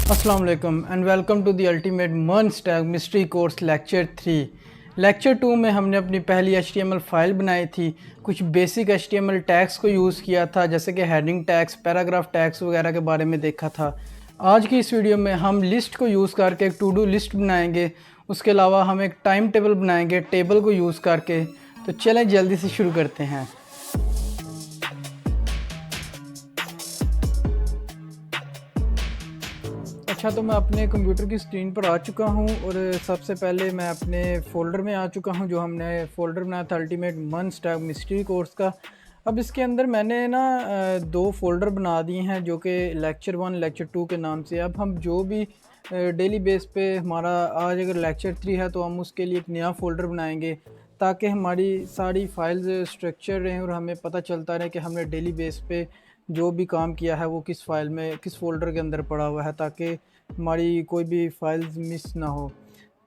अस्सलाम वालेकुम and welcome to the ultimate MERN stack mastery course lecture 3। Lecture 2 में हमने अपनी पहली HTML फाइल बनाई थी। कुछ बेसिक HTML टैग्स को यूज़ किया था, जैसे कि हेडिंग टैग्स, पैराग्राफ टैग्स वगैरह के बारे में देखा था। आज की इस वीडियो में हम लिस्ट को यूज़ करके एक टू डू लिस्ट बनाएंगे। उसके अलावा हम एक टाइम टेबल बनाएंगे टेबल को यूज़ करके। तो चलें जल्दी से शुरू करते हैं। अच्छा, तो मैं अपने कंप्यूटर की स्क्रीन पर आ चुका हूँ और सबसे पहले मैं अपने फ़ोल्डर में आ चुका हूँ जो हमने फ़ोल्डर बनाया था ultimate MERN stack mastery course का। अब इसके अंदर मैंने ना दो फ़ोल्डर बना दिए हैं जो कि लेक्चर 1 लेक्चर 2 के नाम से। अब हम जो भी डेली बेस पे हमारा आज अगर लेक्चर 3 है तो हम उसके लिए एक नया फ़ोल्डर बनाएंगे ताकि हमारी सारी फाइल्स स्ट्रक्चर रहें और हमें पता चलता रहे कि हमने डेली बेस पे जो भी काम किया है वो किस फाइल में किस फ़ोल्डर के अंदर पड़ा हुआ है, ताकि हमारी कोई भी फाइल्स मिस ना हो।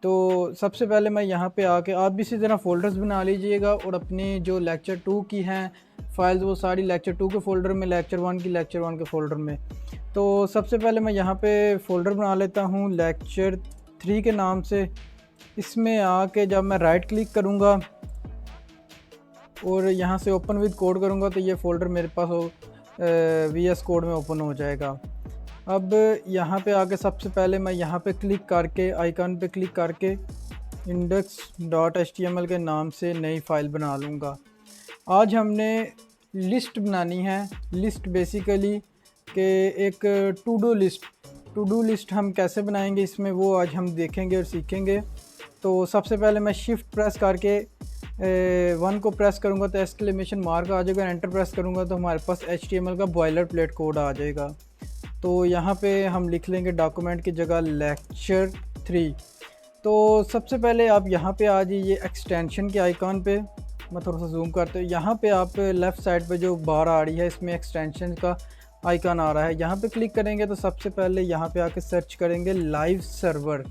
तो सबसे पहले मैं यहाँ पे आके, आप भी इसी तरह फ़ोल्डर्स बना लीजिएगा और अपनी जो लेक्चर 2 की हैं फाइल्स वो सारी लेक्चर 2 के फ़ोल्डर में, लेक्चर 1 की लेक्चर 1 के फ़ोल्डर में। तो सबसे पहले मैं यहाँ पे फ़ोल्डर बना लेता हूँ लेक्चर 3 के नाम से। इसमें आके जब मैं राइट क्लिक करूँगा और यहाँ से ओपन विद कोड करूँगा तो ये फ़ोल्डर मेरे पास VS कोड में ओपन हो जाएगा। अब यहाँ पे आके सबसे पहले मैं यहाँ पे क्लिक करके आइकन पे क्लिक करके index.html के नाम से नई फ़ाइल बना लूँगा। आज हमने लिस्ट बनानी है। लिस्ट बेसिकली के एक टू डू लिस्ट हम कैसे बनाएंगे इसमें, वो आज हम देखेंगे और सीखेंगे। तो सबसे पहले मैं शिफ्ट प्रेस करके 1 को प्रेस करूँगा तो एक्सक्लेमेशन मार्क आ जाएगा। एंटर प्रेस करूँगा तो हमारे पास HTML का बॉयलर प्लेट कोड आ जाएगा। तो यहाँ पे हम लिख लेंगे डॉक्यूमेंट की जगह लेक्चर 3। तो सबसे पहले आप यहाँ पे आ जाइए एक्सटेंशन के आइकॉन पे। मैं थोड़ा सा जूम करता हूँ। यहाँ पे आप लेफ़्ट साइड पे जो बार आ रही है इसमें एक्सटेंशन का आइकॉन आ रहा है, यहाँ पे क्लिक करेंगे तो सबसे पहले यहाँ पे आके सर्च करेंगे लाइव सर्वर।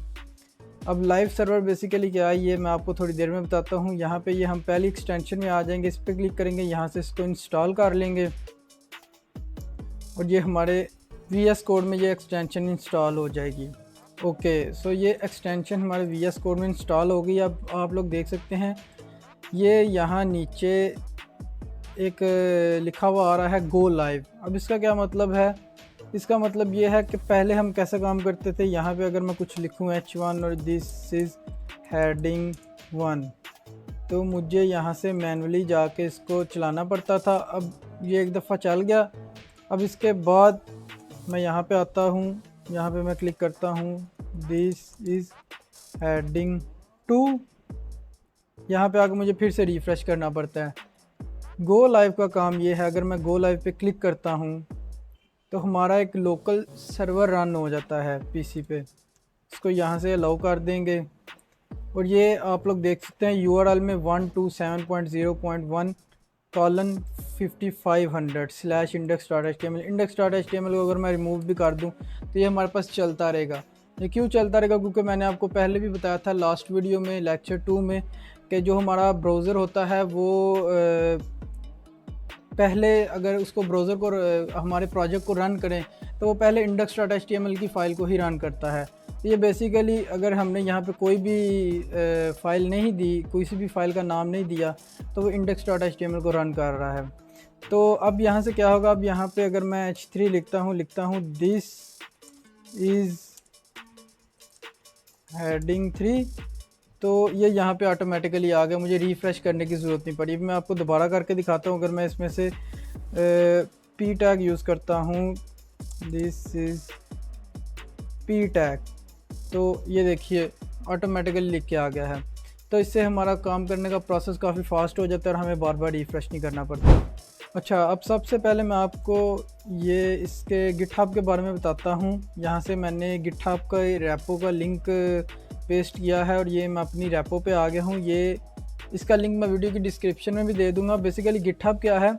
अब लाइव सर्वर बेसिकली क्या है ये मैं आपको थोड़ी देर में बताता हूँ। यहाँ पे ये हम पहली एक्सटेंशन में आ जाएंगे, इस पर क्लिक करेंगे, यहाँ से इसको इंस्टॉल कर लेंगे और ये हमारे VS कोड में ये एक्सटेंशन इंस्टॉल हो जाएगी। ओके, सो ये एक्सटेंशन हमारे VS कोड में इंस्टॉल हो गई। अब आप लोग देख सकते हैं ये यहाँ नीचे एक लिखा हुआ आ रहा है गो लाइव। अब इसका क्या मतलब है? इसका मतलब ये है कि पहले हम कैसे काम करते थे। यहाँ पे अगर मैं कुछ लिखूँ H1 और दिस इज़ हेडिंग 1 तो मुझे यहाँ से मैनुअली जाके इसको चलाना पड़ता था। अब ये एक दफ़ा चल गया। अब इसके बाद मैं यहाँ पे आता हूँ, यहाँ पे मैं क्लिक करता हूँ दिस इज़ हेडिंग 2। यहाँ पे आके मुझे फिर से रिफ़्रेश करना पड़ता है। गो लाइव का काम ये है, अगर मैं गो लाइव पे क्लिक करता हूँ तो हमारा एक लोकल सर्वर रन हो जाता है PC पे। इसको यहाँ से अलाउ कर देंगे और ये आप लोग देख सकते हैं URL में 127.0.1:5500/index.html। index.html को अगर मैं रिमूव भी कर दूं तो ये हमारे पास चलता रहेगा। ये क्यों चलता रहेगा? क्योंकि मैंने आपको पहले भी बताया था लास्ट वीडियो में लेक्चर 2 में कि जो हमारा ब्राउज़र होता है वो पहले अगर उसको ब्राउज़र को हमारे प्रोजेक्ट को रन करें तो वो पहले index.html की फ़ाइल को ही रन करता है। तो ये बेसिकली अगर हमने यहाँ पे कोई भी फ़ाइल नहीं दी, कोई सी भी फ़ाइल का नाम नहीं दिया तो वो index.html को रन कर रहा है। तो अब यहाँ से क्या होगा? अब यहाँ पे अगर मैं H3 लिखता हूँ दिस इज़ हेडिंग 3 तो ये यहाँ पे ऑटोमेटिकली आ गया, मुझे रिफ़्रेश करने की ज़रूरत नहीं पड़ी। मैं आपको दोबारा करके दिखाता हूँ। अगर मैं इसमें से P टैग यूज़ करता हूँ, दिस इज़ P टैग, तो ये देखिए ऑटोमेटिकली लिख के आ गया है। तो इससे हमारा काम करने का प्रोसेस काफ़ी फास्ट हो जाता है और हमें बार बार रिफ़्रेश नहीं करना पड़ता। अच्छा, अब सबसे पहले मैं आपको ये इसके गिटहब के बारे में बताता हूँ। यहाँ से मैंने गिटहब का रेपो का लिंक पेस्ट किया है और ये मैं अपनी रेपो पे आ गया हूँ। ये इसका लिंक मैं वीडियो की डिस्क्रिप्शन में भी दे दूँगा। बेसिकली गिटहब क्या है?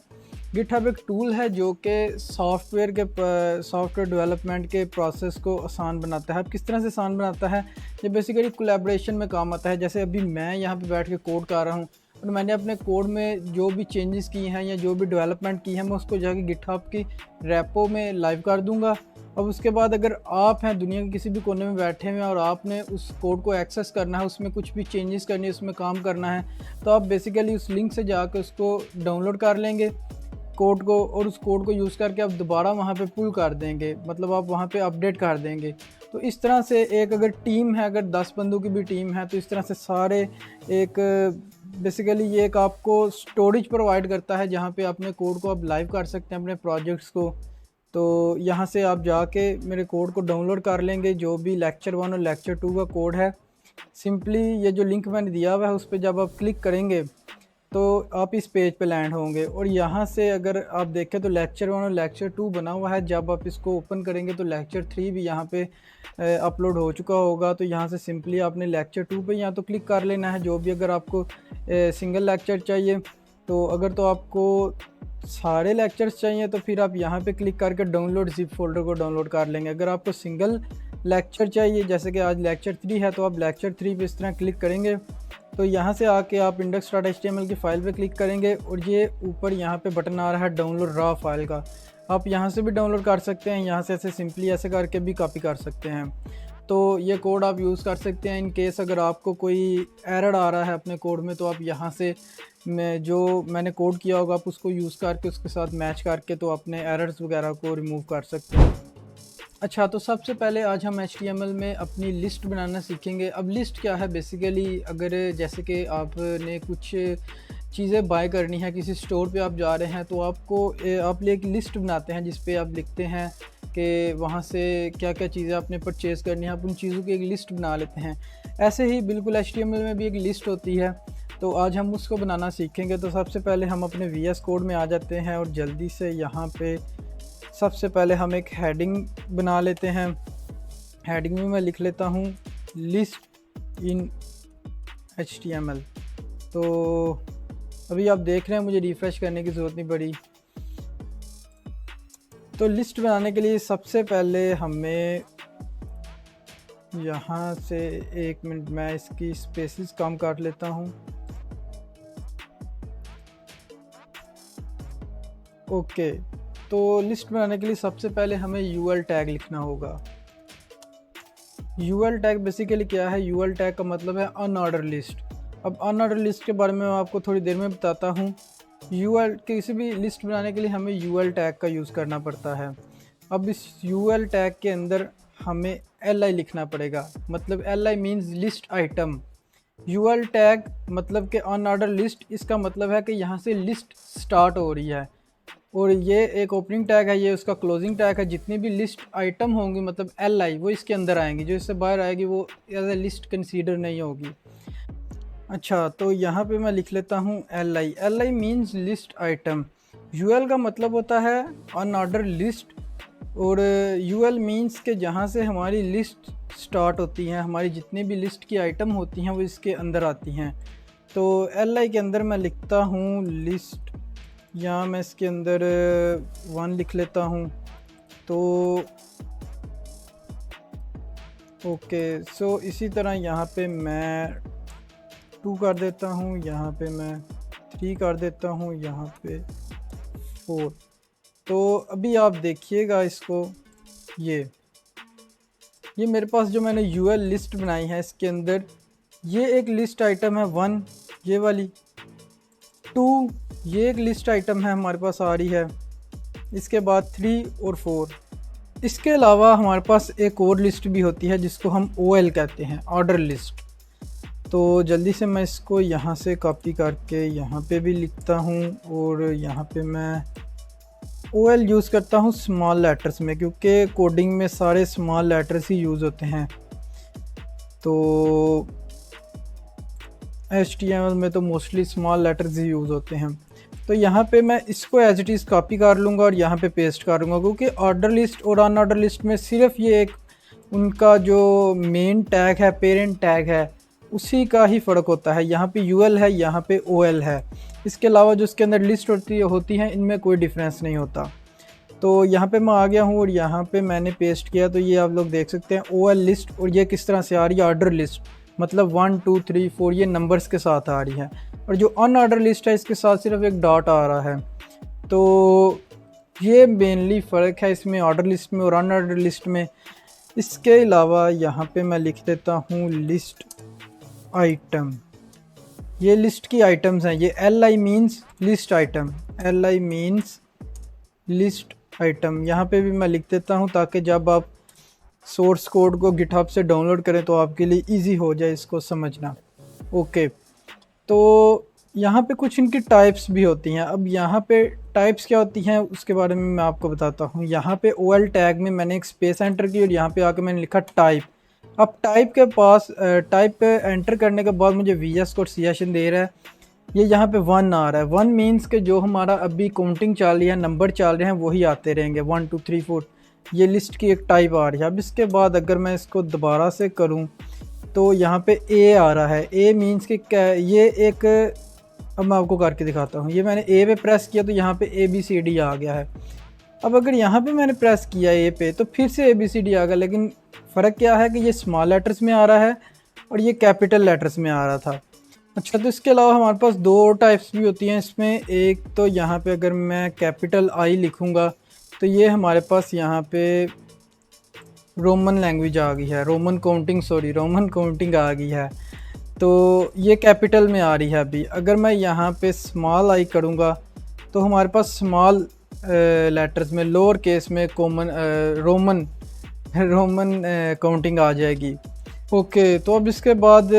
गिटहब एक टूल है जो कि सॉफ्टवेयर डेवलपमेंट के प्रोसेस को आसान बनाता है। अब किस तरह से आसान बनाता है? ये बेसिकली कोलैबोरेशन में काम आता है। जैसे अभी मैं यहाँ पे बैठ के कोड कर रहा हूँ, और मैंने अपने कोड में जो भी चेंजेस किए हैं या जो भी डेवलपमेंट की है मैं उसको जाके गिटहब की रेपो में लाइव कर दूंगा। अब उसके बाद अगर आप हैं दुनिया के किसी भी कोने में बैठे हुए हैं और आपने उस कोड को एक्सेस करना है, उसमें कुछ भी चेंजेस करनी है, उसमें काम करना है, तो आप बेसिकली उस लिंक से जाकर उसको डाउनलोड कर लेंगे कोड को, और उस कोड को यूज़ करके आप दोबारा वहाँ पे पुल कर देंगे, मतलब आप वहाँ पे अपडेट कर देंगे। तो इस तरह से एक अगर टीम है, अगर 10 बंदों की भी टीम है, तो इस तरह से सारे एक बेसिकली ये एक आपको स्टोरेज प्रोवाइड करता है जहाँ पे अपने कोड को आप लाइव कर सकते हैं अपने प्रोजेक्ट्स को। तो यहाँ से आप जाके मेरे कोड को डाउनलोड कर लेंगे, जो भी लेक्चर 1 और लेक्चर 2 का कोड है। सिंपली ये जो लिंक मैंने दिया हुआ है उस पर जब आप क्लिक करेंगे तो आप इस पेज पे लैंड होंगे, और यहाँ से अगर आप देखें तो लेक्चर 1 और लेक्चर 2 बना हुआ है। जब आप इसको ओपन करेंगे तो लेक्चर 3 भी यहाँ पे अपलोड हो चुका होगा। तो यहाँ से सिंपली आपने लेक्चर 2 पे यहाँ तो क्लिक कर लेना है, जो भी अगर आपको सिंगल लेक्चर चाहिए। तो अगर तो आपको सारे लेक्चर्स चाहिए तो फिर आप यहाँ पे क्लिक करके डाउनलोड ज़िप फोल्डर को डाउनलोड कर लेंगे। अगर आपको सिंगल लेक्चर चाहिए, जैसे कि आज लेक्चर 3 है, तो आप लेक्चर 3 पे इस तरह क्लिक करेंगे तो यहाँ से आके आप index.html की फ़ाइल पे क्लिक करेंगे, और ये ऊपर यहाँ पे बटन आ रहा है डाउनलोड रॉ फाइल का, आप यहाँ से भी डाउनलोड कर सकते हैं। यहाँ से ऐसे सिंपली ऐसे करके भी कॉपी कर सकते हैं। तो ये कोड आप यूज़ कर सकते हैं इन केस अगर आपको कोई एरर आ रहा है अपने कोड में, तो आप यहाँ से मैंने कोड किया होगा आप उसको यूज़ करके उसके साथ मैच करके तो अपने एरर्स वगैरह को रिमूव कर सकते हैं। अच्छा, तो सबसे पहले आज हम HTML में अपनी लिस्ट बनाना सीखेंगे। अब लिस्ट क्या है बेसिकली, अगर जैसे कि आपने कुछ चीज़ें बाय करनी है, किसी स्टोर पे आप जा रहे हैं, तो आप एक लिस्ट बनाते हैं जिस पे आप लिखते हैं कि वहाँ से क्या क्या चीज़ें आपने परचेज़ करनी है, आप उन चीज़ों की एक लिस्ट बना लेते हैं। ऐसे ही बिल्कुल HTML में भी एक लिस्ट होती है, तो आज हम उसको बनाना सीखेंगे। तो सबसे पहले हम अपने VS कोड में आ जाते हैं और जल्दी से यहाँ पे सबसे पहले हम एक हेडिंग बना लेते हैं। हेडिंग में मैं लिख लेता हूँ लिस्ट इन HTML। तो अभी आप देख रहे हैं मुझे रिफ़्रेश करने की ज़रूरत नहीं पड़ी। तो लिस्ट बनाने के लिए सबसे पहले हमें यहाँ से 1 मिनट मैं इसकी स्पेसेस कम कर लेता हूँ। ओके, तो लिस्ट बनाने के लिए सबसे पहले हमें UL टैग लिखना होगा। UL टैग बेसिकली क्या है? UL टैग का मतलब है अनऑर्डर लिस्ट। अब अनऑर्डर लिस्ट के बारे में मैं आपको थोड़ी देर में बताता हूँ। किसी भी लिस्ट बनाने के लिए हमें UL टैग का यूज़ करना पड़ता है। अब इस UL टैग के अंदर हमें LI लिखना पड़ेगा, मतलब LI means list item. UL tag मतलब कि अनऑर्डर लिस्ट, इसका मतलब है कि यहाँ से लिस्ट स्टार्ट हो रही है, और ये एक ओपनिंग टैग है, ये उसका क्लोजिंग टैग है। जितनी भी लिस्ट आइटम होंगी मतलब LI वो इसके अंदर आएंगी, जो इससे बाहर आएगी वो एज ए लिस्ट कंसीडर नहीं होगी। अच्छा, तो यहाँ पे मैं लिख लेता हूँ LI। LI means list item. UL का मतलब होता है अनऑर्डर लिस्ट, और UL मीन्स के जहाँ से हमारी लिस्ट स्टार्ट होती हैं, हमारी जितनी भी लिस्ट की आइटम होती हैं वो इसके अंदर आती हैं। तो LI के अंदर मैं लिखता हूँ लिस्ट, या मैं इसके अंदर 1 लिख लेता हूँ। तो ओके, सो इसी तरह यहाँ पे मैं 2 कर देता हूँ, यहाँ पे मैं 3 कर देता हूँ, यहाँ पे 4। तो अभी आप देखिएगा इसको, ये मेरे पास जो मैंने UL लिस्ट बनाई है इसके अंदर ये एक लिस्ट आइटम है 1, ये वाली 2, ये एक लिस्ट आइटम है हमारे पास आ रही है। इसके बाद 3 और 4। इसके अलावा हमारे पास एक और लिस्ट भी होती है जिसको हम OL कहते हैं, ऑर्डर लिस्ट। तो जल्दी से मैं इसको यहाँ से कॉपी करके यहाँ पे भी लिखता हूँ, और यहाँ पे मैं OL यूज़ करता हूँ स्मॉल लेटर्स में, क्योंकि कोडिंग में सारे स्मॉल लेटर्स ही यूज़ होते हैं। तो HTML में तो मोस्टली स्मॉल लेटर्स ही यूज़ होते हैं। तो यहाँ पे मैं इसको एज इट इज़ कॉपी कर लूँगा और यहाँ पे पेस्ट करूँगा, क्योंकि ऑर्डर लिस्ट और अनऑर्डर लिस्ट में सिर्फ ये एक उनका जो मेन टैग है, पेरेंट टैग है, उसी का ही फ़र्क होता है। यहाँ पे UL है, यहाँ पे OL है। इसके अलावा जो इसके अंदर लिस्ट होती हैं इनमें कोई डिफरेंस नहीं होता। तो यहाँ पे मैं आ गया हूँ और यहाँ पे मैंने पेस्ट किया, तो ये आप लोग देख सकते हैं OL लिस्ट, और ये किस तरह से आ रही है ऑर्डर लिस्ट, मतलब 1 2 3 4 ये नंबर्स के साथ आ रही है। और जो अनऑर्डर लिस्ट है इसके साथ सिर्फ एक डॉट आ रहा है। तो ये मेनली फ़र्क है इसमें ऑर्डर लिस्ट में और अनऑर्डर लिस्ट में। इसके अलावा यहाँ पे मैं लिख देता हूँ लिस्ट आइटम। ये लिस्ट की आइटम्स हैं, ये LI means list item, LI means list item. यहाँ पे भी मैं लिख देता हूँ ताकि जब आप सोर्स कोड को गिटहब से डाउनलोड करें तो आपके लिए इजी हो जाए इसको समझना। ओके, तो यहाँ पे कुछ इनकी टाइप्स भी होती हैं। अब यहाँ पे टाइप्स क्या होती हैं उसके बारे में मैं आपको बताता हूँ। यहाँ पे OL टैग में मैंने एक स्पेस एंटर की और यहाँ पे आके मैंने लिखा टाइप। अब टाइप के पास टाइप पे एंटर करने के बाद मुझे VS कोड सजेशन दे रहा है, ये यहाँ पे 1 आ रहा है। 1 मीन्स के जो हमारा अभी काउंटिंग चल रही है, नंबर चल रहे हैं वही आते रहेंगे, 1 2 3 4। ये लिस्ट की एक टाइप आ रही है। अब इसके बाद अगर मैं इसको दोबारा से करूँ तो यहाँ पे A आ रहा है। A मीन्स कि ये एक, अब मैं आपको करके दिखाता हूँ। ये मैंने A पे प्रेस किया तो यहाँ पे ABCD आ गया है। अब अगर यहाँ पे मैंने प्रेस किया A पे तो फिर से ABCD आ गया, लेकिन फ़र्क क्या है कि ये स्मॉल लेटर्स में आ रहा है और ये कैपिटल लेटर्स में आ रहा था। अच्छा, तो इसके अलावा हमारे पास 2 टाइप्स भी होती हैं इसमें। एक तो यहाँ पे अगर मैं कैपिटल I लिखूँगा तो ये हमारे पास यहाँ पे रोमन लैंग्वेज आ गई है, रोमन काउंटिंग आ गई है, तो ये कैपिटल में आ रही है अभी। अगर मैं यहाँ पे स्मॉल I करूँगा तो हमारे पास स्मॉल लेटर्स में लोअर केस में रोमन काउंटिंग आ जाएगी। ओके, तो अब इसके बाद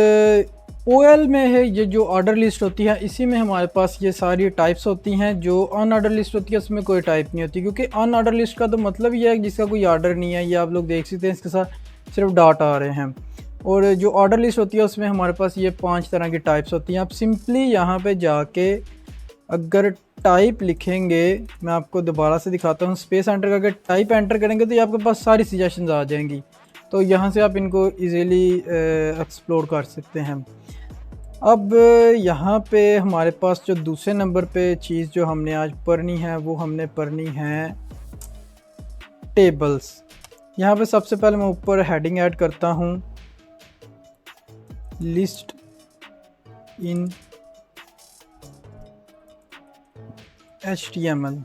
OL में है ये जो ऑर्डर लिस्ट होती है, इसी में हमारे पास ये सारी टाइप्स होती हैं। जो अनऑर्डर लिस्ट होती है उसमें कोई टाइप नहीं होती, क्योंकि अनऑर्डर लिस्ट का तो मतलब ये है जिसका कोई ऑर्डर नहीं है। ये आप लोग देख सकते हैं, इसके साथ सिर्फ डॉट आ रहे हैं। और जो ऑर्डर लिस्ट होती है उसमें हमारे पास ये 5 तरह की टाइप्स होती हैं। आप सिंपली यहाँ पे जाके अगर टाइप लिखेंगे, मैं आपको दोबारा से दिखाता हूँ, स्पेस एंटर करके टाइप एंटर करेंगे तो ये आपके पास सारी सजेशंस आ जाएंगी। तो यहाँ से आप इनको इजीली एक्सप्लोर कर सकते हैं। अब यहाँ पे हमारे पास जो दूसरे नंबर पे चीज़ जो हमने आज पढ़नी है वो हमने पढ़नी है टेबल्स। यहाँ पे सबसे पहले मैं ऊपर हेडिंग ऐड करता हूँ, लिस्ट इन HTML,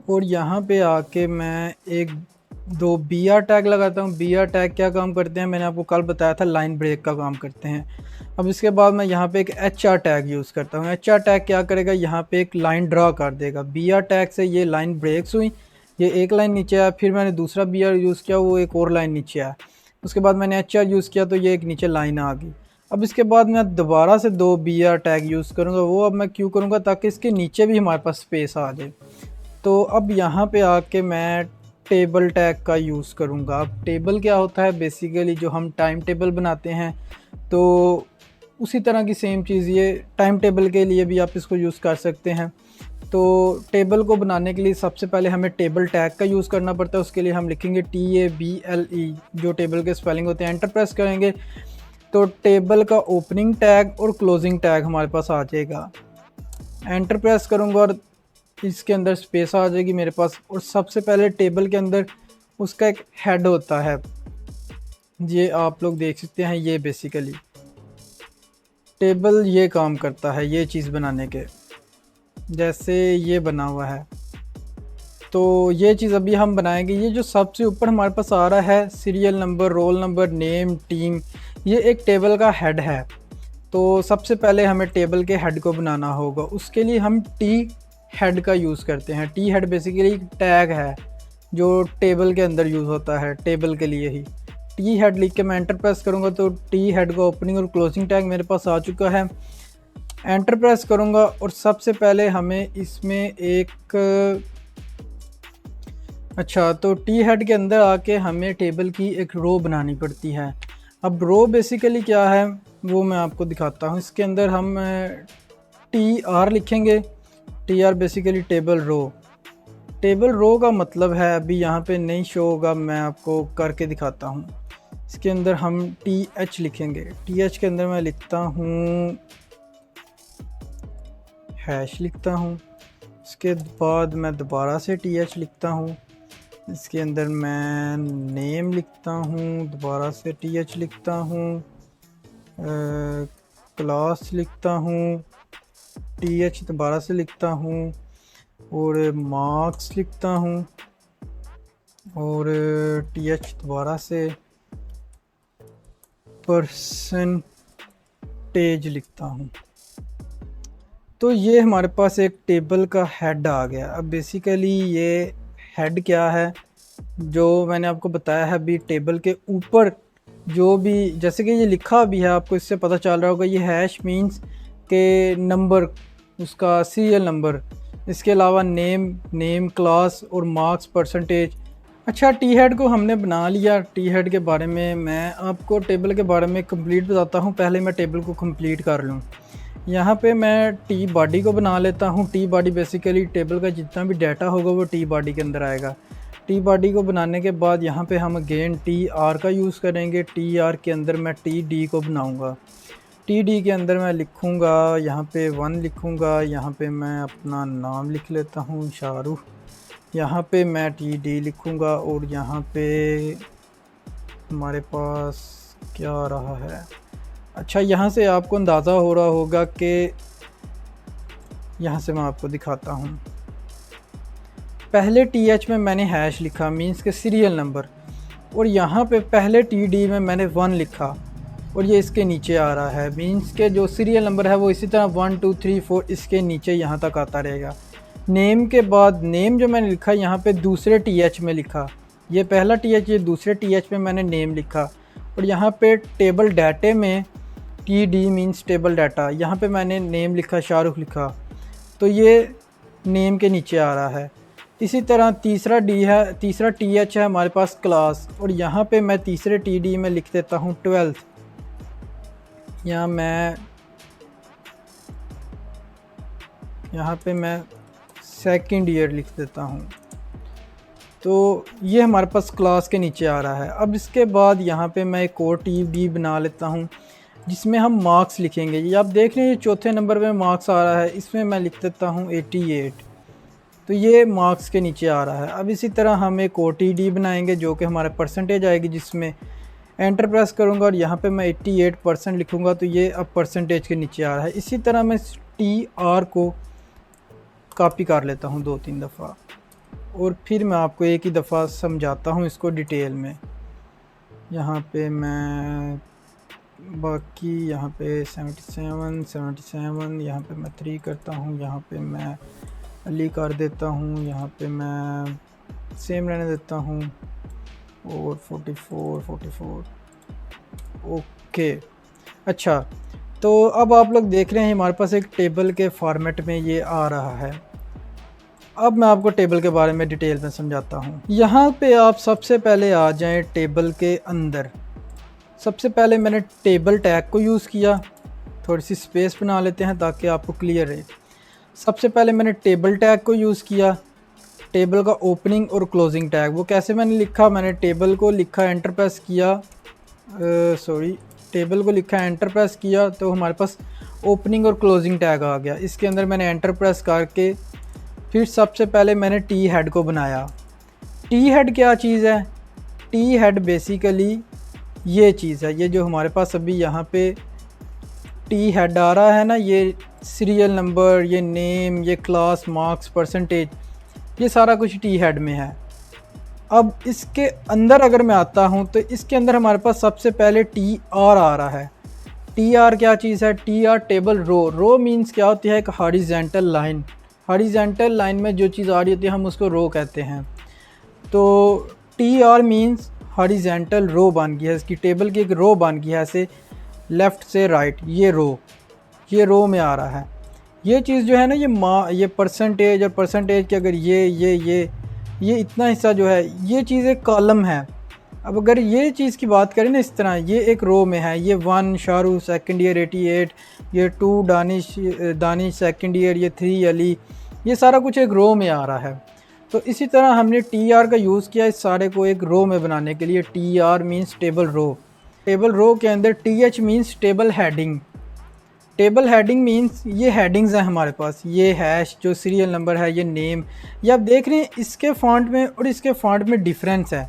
और यहाँ पे आके मैं एक 2 BR टैग लगाता हूँ। BR टैग क्या काम करते हैं, मैंने आपको कल बताया था, लाइन ब्रेक का काम करते हैं। अब इसके बाद मैं यहाँ पे एक HR टैग यूज़ करता हूँ। HR टैग क्या करेगा, यहाँ पे एक लाइन ड्रा कर देगा। BR टैग से ये लाइन ब्रेक्स हुई, ये एक लाइन नीचे आया, फिर मैंने दूसरा BR यूज़ किया, वो एक और लाइन नीचे आया। उसके बाद मैंने HR यूज़ किया तो ये एक नीचे लाइन आ गई। अब इसके बाद मैं दोबारा से 2 BR टैग यूज़ करूँगा। वो अब मैं क्यों करूँगा, ताकि इसके नीचे भी हमारे पास स्पेस आ जाए। तो अब यहाँ पे आके मैं टेबल टैग का यूज़ करूँगा। अब टेबल क्या होता है, बेसिकली जो हम टाइम टेबल बनाते हैं, तो उसी तरह की सेम चीज़ ये टाइम टेबल के लिए भी आप इसको यूज़ कर सकते हैं। तो टेबल को बनाने के लिए सबसे पहले हमें टेबल टैग का यूज़ करना पड़ता है। उसके लिए हम लिखेंगे TABLE, जो टेबल के स्पेलिंग होते हैं। एंटर प्रेस करेंगे तो टेबल का ओपनिंग टैग और क्लोजिंग टैग हमारे पास आ जाएगा। एंटर प्रेस करूँगा और इसके अंदर स्पेस आ जाएगी मेरे पास। और सबसे पहले टेबल के अंदर उसका एक हेड होता है, ये आप लोग देख सकते हैं। ये बेसिकली टेबल ये काम करता है, ये चीज़ बनाने के, जैसे ये बना हुआ है। तो ये चीज़ अभी हम बनाएंगे। ये जो सबसे ऊपर हमारे पास आ रहा है, serial number, roll number, name, team, ये एक टेबल का हेड है। तो सबसे पहले हमें टेबल के हेड को बनाना होगा। उसके लिए हम टी हेड का यूज़ करते हैं। टी हेड बेसिकली टैग है जो टेबल के अंदर यूज़ होता है, टेबल के लिए ही। टी हेड लिख के मैं एंटर प्रेस करूँगा तो टी हेड का ओपनिंग और क्लोजिंग टैग मेरे पास आ चुका है। एंटर प्रेस करूँगा और सबसे पहले हमें इसमें एक, अच्छा, तो टी हेड के अंदर आके हमें टेबल की एक रो बनानी पड़ती है। अब रो बेसिकली क्या है वो मैं आपको दिखाता हूँ। इसके अंदर हम TR लिखेंगे। TR basically table row. Table row का मतलब है, अभी यहाँ पे नहीं शो होगा, मैं आपको करके दिखाता हूँ। इसके अंदर हम TH लिखेंगे। TH के अंदर मैं लिखता हूँ हैश लिखता हूँ। इसके बाद मैं दोबारा से TH लिखता हूँ। इसके अंदर मैं नेम लिखता हूँ, दोबारा से TH लिखता हूँ, क्लास लिखता हूँ, TH दोबारा से लिखता हूँ, और मार्क्स लिखता हूँ, और TH दोबारा से, परसेंटेज लिखता हूँ। तो ये हमारे पास एक टेबल का हेड आ गया। अब बेसिकली ये हेड क्या है, जो मैंने आपको बताया है अभी, टेबल के ऊपर जो भी, जैसे कि ये लिखा भी है, आपको इससे पता चल रहा होगा, ये हैश मींस के नंबर, उसका सीरियल नंबर, इसके अलावा नेम क्लास और मार्क्स परसेंटेज। अच्छा, टी हेड को हमने बना लिया। टी हेड के बारे में मैं आपको टेबल के बारे में कंप्लीट बताता हूँ। पहले मैं टेबल को कंप्लीट कर लूँ। यहाँ पे मैं टी बॉडी को बना लेता हूँ। टी बॉडी बेसिकली टेबल का जितना भी डाटा होगा वो टी बॉडी के अंदर आएगा। टी बॉडी को बनाने के बाद यहाँ पे हम अगेन टी आर का यूज़ करेंगे। टी आर के अंदर मैं टी डी को बनाऊँगा। टी डी के अंदर मैं लिखूँगा, यहाँ पे 1 लिखूँगा, यहाँ पे मैं अपना नाम लिख लेता हूँ शाहरुख, यहाँ पे मैं टी डी लिखूँगा, और यहाँ पे हमारे पास क्या आ रहा है। अच्छा, यहाँ से आपको अंदाज़ा हो रहा होगा कि, यहाँ से मैं आपको दिखाता हूँ, पहले TH में मैंने हैश लिखा मींस के सीरियल नंबर, और यहाँ पे पहले TD में मैंने 1 लिखा, और ये इसके नीचे आ रहा है मींस के जो सीरियल नंबर है वो इसी तरह 1 2 3 4 इसके नीचे यहाँ तक आता रहेगा। नेम के बाद नेम जो मैंने लिखा यहाँ पे दूसरे TH में लिखा, ये पहला TH, ये दूसरे TH में मैंने नेम लिखा, और यहाँ पे टेबल डाटे में TD मींस टेबल डाटा, यहाँ पे मैंने नेम लिखा, शाहरुख लिखा, तो ये नेम के नीचे आ रहा है। इसी तरह तीसरा D है, तीसरा TH है हमारे पास क्लास, और यहाँ पे मैं तीसरे TD में लिख देता हूँ 12th, यहाँ पे मैं सेकंड ईयर लिख देता हूँ। तो ये हमारे पास क्लास के नीचे आ रहा है। अब इसके बाद यहाँ पे मैं एक और TD बना लेता हूँ जिसमें हम मार्क्स लिखेंगे। ये आप देख रहे हैं, ये चौथे नंबर पे मार्क्स आ रहा है, इसमें मैं लिख देता हूँ 88, तो ये मार्क्स के नीचे आ रहा है। अब इसी तरह हम एक और TD बनाएंगे जो कि हमारे परसेंटेज आएगी, जिसमें एंटर प्रेस करूँगा और यहाँ पे मैं 88% लिखूँगा, तो ये अब परसेंटेज के नीचे आ रहा है। इसी तरह मैं TR को कॉपी कर लेता हूँ 2-3 दफ़ा, और फिर मैं आपको एक ही दफ़ा समझाता हूँ इसको डिटेल में। यहाँ पे मैं बाकी यहाँ पे 77 यहाँ पे मैं 3 करता हूँ, यहाँ पे मैं अली कर देता हूँ, यहाँ पे मैं सेम रहने देता हूँ, और 44 ओके। अच्छा, तो अब आप लोग देख रहे हैं हमारे पास एक टेबल के फॉर्मेट में ये आ रहा है। अब मैं आपको टेबल के बारे में डिटेल में समझाता हूँ। यहाँ पे आप सबसे पहले आ जाएं टेबल के अंदर। सबसे पहले मैंने टेबल टैग को यूज़ किया, थोड़ी सी स्पेस बना लेते हैं ताकि आपको क्लियर रहे। सबसे पहले मैंने टेबल टैग को यूज़ किया, टेबल का ओपनिंग और क्लोजिंग टैग। वो कैसे मैंने लिखा, मैंने टेबल को लिखा, एंटर प्रेस किया, टेबल को लिखा, एंटर प्रेस किया, तो हमारे पास ओपनिंग और क्लोजिंग टैग आ गया। इसके अंदर मैंने एंटर प्रेस करके फिर सबसे पहले मैंने टी हेड को बनाया। टी हेड क्या चीज़ है? टी हेड बेसिकली ये चीज़ है, ये जो हमारे पास अभी यहाँ पे टी हेड आ रहा है ना, ये सीरियल नंबर, ये नेम, ये क्लास, मार्क्स, परसेंटेज, ये सारा कुछ टी हेड में है। अब इसके अंदर अगर मैं आता हूँ तो इसके अंदर हमारे पास सबसे पहले टी आर आ रहा है। टी आर क्या चीज़ है? T R table row. Row means क्या होती है? एक हॉरिजॉन्टल लाइन। हॉरिजॉन्टल लाइन में जो चीज़ आ रही होती है हम उसको रो कहते हैं। तो T R means horizontal row बन गया है, इसकी टेबल की एक रो बन गई है, ऐसे लेफ़्ट से राइट, ये रो में आ रहा है। ये चीज़ जो है ना, ये परसेंटेज और परसेंटेज के अगर ये इतना हिस्सा जो है, ये चीज़ एक कॉलम है। अब अगर ये चीज़ की बात करें ना, इस तरह ये एक रो में है, ये 1 शाहरुख सेकंड ईयर 88, ये 2 दानिश सेकंड ईयर, ये 3 अली, ये सारा कुछ एक रो में आ रहा है। तो इसी तरह हमने टी आर का यूज़ किया इस सारे को एक रो में बनाने के लिए। T R means table row. Table row के अंदर T H means table heading. Table heading means ये हेडिंग्स हैं हमारे पास, ये हैश जो सीरियल नंबर है, ये नेम। ये आप देख रहे हैं इसके फॉन्ट में और इसके फॉन्ट में डिफरेंस है।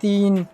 3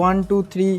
1 2 3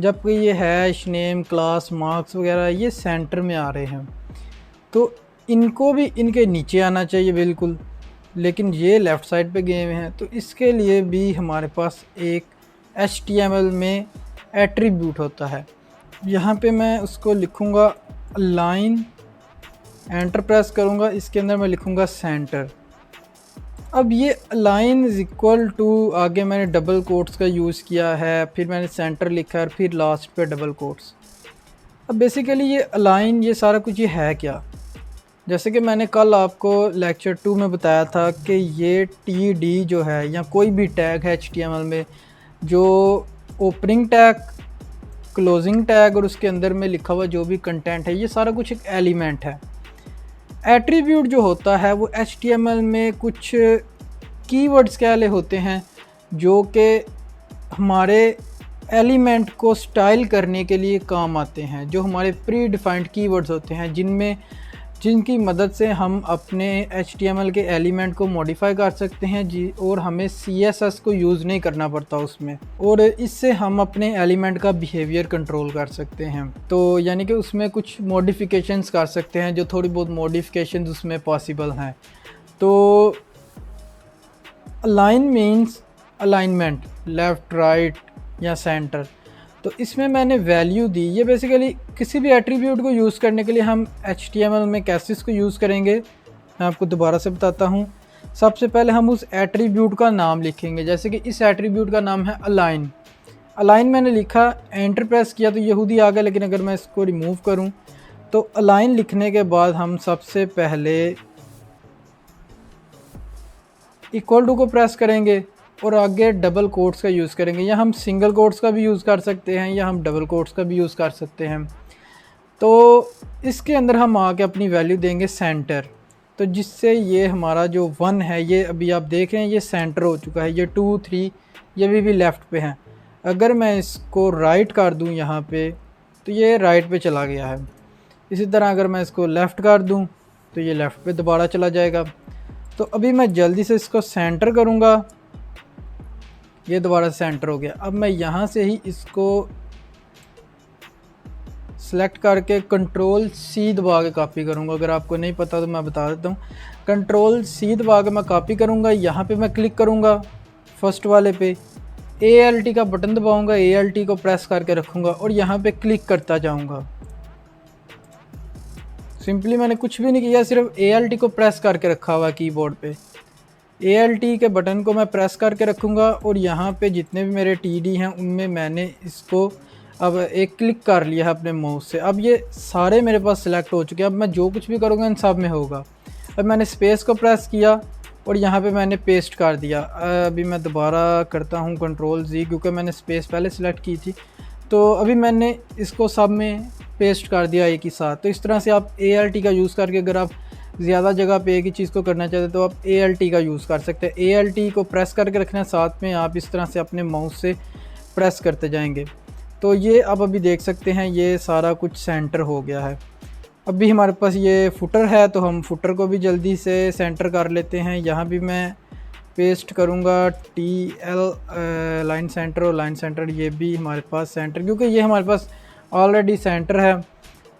जबकि ये हैश नेम क्लास मार्क्स वगैरह ये सेंटर में आ रहे हैं, तो इनको भी इनके नीचे आना चाहिए बिल्कुल, लेकिन ये लेफ़्ट साइड पे गए हुए हैं। तो इसके लिए भी हमारे पास एक HTML में एट्रीब्यूट होता है। यहाँ पे मैं उसको लिखूँगा अलाइन, एंटर प्रेस करूँगा, इसके अंदर मैं लिखूँगा सेंटर। अब ये अलाइन इज़ इक्वल टू, आगे मैंने डबल कोट्स का यूज़ किया है, फिर मैंने सेंटर लिखा है और फिर लास्ट पे डबल कोट्स। अब बेसिकली ये अलाइन, ये सारा कुछ ये है क्या? जैसे कि मैंने कल आपको लेक्चर 2 में बताया था कि ये TD जो है या कोई भी टैग है HTML में, जो ओपनिंग टैग, क्लोजिंग टैग और उसके अंदर में लिखा हुआ जो भी कंटेंट है, ये सारा कुछ एक एलिमेंट है। एट्रीब्यूट जो होता है वो HTML में कुछ कीवर्ड्स कहले होते हैं जो कि हमारे एलिमेंट को स्टाइल करने के लिए काम आते हैं, जो हमारे प्री डिफाइंड कीवर्ड्स होते हैं, जिनकी मदद से हम अपने HTML के एलिमेंट को मॉडिफाई कर सकते हैं जी, और हमें CSS को यूज़ नहीं करना पड़ता उसमें, और इससे हम अपने एलिमेंट का बिहेवियर कंट्रोल कर सकते हैं। तो यानी कि उसमें कुछ मॉडिफिकेशंस कर सकते हैं, जो थोड़ी बहुत मॉडिफिकेशंस उसमें पॉसिबल हैं। तो align means alignment, left right या सेंटर। तो इसमें मैंने वैल्यू दी। ये बेसिकली किसी भी एट्रीब्यूट को यूज़ करने के लिए हम HTML में कैसे इसको यूज़ करेंगे, मैं आपको दोबारा से बताता हूँ। सबसे पहले हम उस एट्रीब्यूट का नाम लिखेंगे, जैसे कि इस एट्रीब्यूट का नाम है अलाइन। अलाइन मैंने लिखा, एंटर प्रेस किया तो यहूदी आ गया, लेकिन अगर मैं इसको रिमूव करूँ तो अलाइन लिखने के बाद हम सबसे पहले इक्वल टू को प्रेस करेंगे और आगे डबल कोट्स का यूज़ करेंगे, या हम सिंगल कोट्स का भी यूज़ कर सकते हैं या हम डबल कोट्स का भी यूज़ कर सकते हैं। तो इसके अंदर हम आके अपनी वैल्यू देंगे सेंटर, तो जिससे ये हमारा जो 1 है, ये अभी आप देख रहे हैं ये सेंटर हो चुका है। ये 2 3 ये भी लेफ़्ट पे हैं। अगर मैं इसको राइट कर दूं यहाँ पे तो ये राइट पे चला गया है। इसी तरह अगर मैं इसको लेफ़्ट कर दूं तो ये लेफ़्ट पे दोबारा चला जाएगा। तो अभी मैं जल्दी से इसको सेंटर करूँगा, ये दोबारा सेंटर हो गया। अब मैं यहाँ से ही इसको सेलेक्ट करके Ctrl+C दबा के कॉपी करूँगा। अगर आपको नहीं पता तो मैं बता देता हूँ। Ctrl+C दबा के मैं कॉपी करूँगा, यहाँ पे मैं क्लिक करूँगा फर्स्ट वाले पे, ALT का बटन दबाऊँगा, ALT को प्रेस करके रखूँगा और यहाँ पे क्लिक करता जाऊँगा। सिंपली मैंने कुछ भी नहीं किया, सिर्फ ALT को प्रेस करके रखा हुआ कीबोर्ड पे। ALT के बटन को मैं प्रेस करके रखूँगा और यहाँ पे जितने भी मेरे TD हैं उनमें मैंने इसको अब एक क्लिक कर लिया है अपने माउस से। अब ये सारे मेरे पास सिलेक्ट हो चुके हैं। अब मैं जो कुछ भी करूँगा इन सब में होगा। अब मैंने स्पेस को प्रेस किया और यहाँ पे मैंने पेस्ट कर दिया। अभी मैं दोबारा करता हूँ Ctrl+Z, क्योंकि मैंने स्पेस पहले सिलेक्ट की थी। तो अभी मैंने इसको सब में पेस्ट कर दिया एक ही साथ। तो इस तरह से आप ALT का यूज़ करके अगर आप ज़्यादा जगह पे एक ही चीज़ को करना चाहते तो आप ALT का यूज़ कर सकते हैं। ALT को प्रेस करके रखना, साथ में आप इस तरह से अपने माउस से प्रेस करते जाएंगे। तो ये आप अभी देख सकते हैं ये सारा कुछ सेंटर हो गया है। अभी हमारे पास ये फुटर है, तो हम फुटर को भी जल्दी से सेंटर कर लेते हैं। यहाँ भी मैं पेस्ट करूँगा TL लाइन सेंटर और लाइन सेंटर, ये भी हमारे पास सेंटर, क्योंकि ये हमारे पास ऑलरेडी सेंटर है।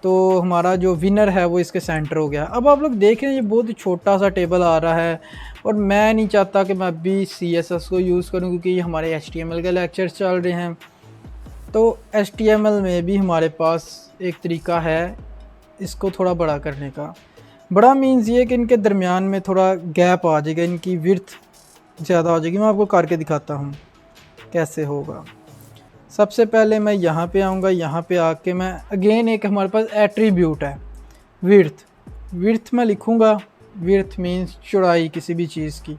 तो हमारा जो विनर है वो इसके सेंटर हो गया। अब आप लोग देख रहे हैं ये बहुत ही छोटा सा टेबल आ रहा है, और मैं नहीं चाहता कि मैं अभी CSS को यूज़ करूं, क्योंकि ये हमारे HTML के लेक्चर्स चल रहे हैं। तो HTML में भी हमारे पास एक तरीका है इसको थोड़ा बड़ा करने का। बड़ा मीन्स ये कि इनके दरमियान में थोड़ा गैप आ जाएगा, इनकी विड्थ ज़्यादा हो जाएगी। मैं आपको करके दिखाता हूँ कैसे होगा। सबसे पहले मैं यहाँ पे आऊँगा, यहाँ पे आके मैं अगेन एक हमारे पास एट्रीब्यूट है विड्थ मैं लिखूँगा। विड्थ मीन्स चौड़ाई किसी भी चीज़ की।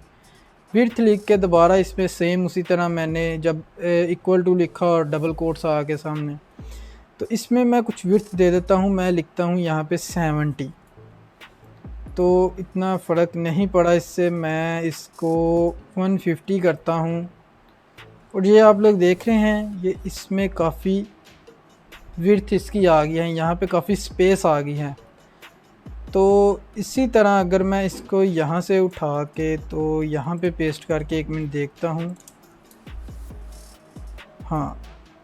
विड्थ लिख के दोबारा इसमें सेम उसी तरह मैंने जब इक्वल टू लिखा और डबल कोट्स आ के सामने, तो इसमें मैं कुछ विड्थ दे देता हूँ। मैं लिखता हूँ यहाँ पे 70। तो इतना फ़र्क नहीं पड़ा इससे, मैं इसको 150 करता हूँ। और ये आप लोग देख रहे हैं ये इसमें काफ़ी विड्थ इसकी आ गई है, यहाँ पे काफ़ी स्पेस आ गई है। तो इसी तरह अगर मैं इसको यहाँ से उठा के तो यहाँ पे पेस्ट करके 1 मिनट देखता हूँ। हाँ,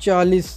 40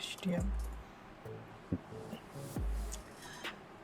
HTML.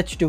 H2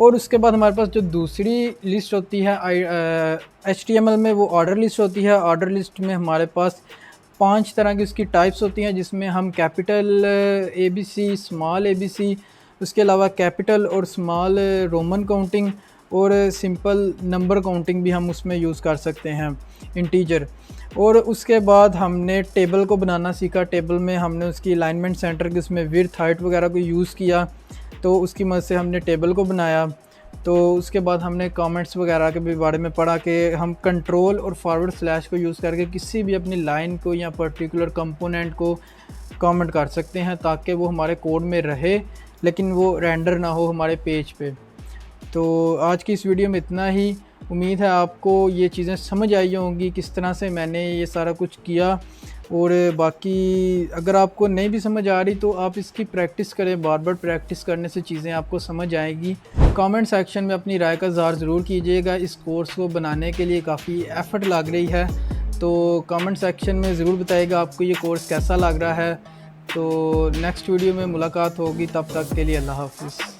और उसके बाद हमारे पास जो दूसरी लिस्ट होती है HTML में, वो ऑर्डर लिस्ट होती है। ऑर्डर लिस्ट में हमारे पास 5 तरह की उसकी टाइप्स होती हैं, जिसमें हम कैपिटल ABC, स्मॉल ABC, उसके अलावा कैपिटल और स्मॉल रोमन काउंटिंग और सिंपल नंबर काउंटिंग भी हम उसमें यूज़ कर सकते हैं, इंटीजर। और उसके बाद हमने टेबल को बनाना सीखा। टेबल में हमने उसकी अलाइनमेंट सेंटर की उसमें विड्थ, हाइट वगैरह को यूज़ किया, तो उसकी मदद से हमने टेबल को बनाया। तो उसके बाद हमने कमेंट्स वगैरह के भी बारे में पढ़ा कि हम कंट्रोल और फॉरवर्ड स्लैश को यूज़ करके किसी भी अपनी लाइन को या पर्टिकुलर कंपोनेंट को कमेंट कर सकते हैं, ताकि वो हमारे कोड में रहे लेकिन वो रेंडर ना हो हमारे पेज पे। तो आज की इस वीडियो में इतना ही। उम्मीद है आपको ये चीज़ें समझ आई होंगी, किस तरह से मैंने ये सारा कुछ किया। और बाकी अगर आपको नहीं भी समझ आ रही तो आप इसकी प्रैक्टिस करें, बार बार प्रैक्टिस करने से चीज़ें आपको समझ आएगी। कमेंट सेक्शन में अपनी राय का इज़हार ज़रूर कीजिएगा। इस कोर्स को बनाने के लिए काफ़ी एफ़र्ट लग रही है, तो कमेंट सेक्शन में ज़रूर बताइएगा आपको ये कोर्स कैसा लग रहा है। तो नेक्स्ट वीडियो में मुलाकात होगी, तब तक के लिए अल्लाह हाफ़िज़।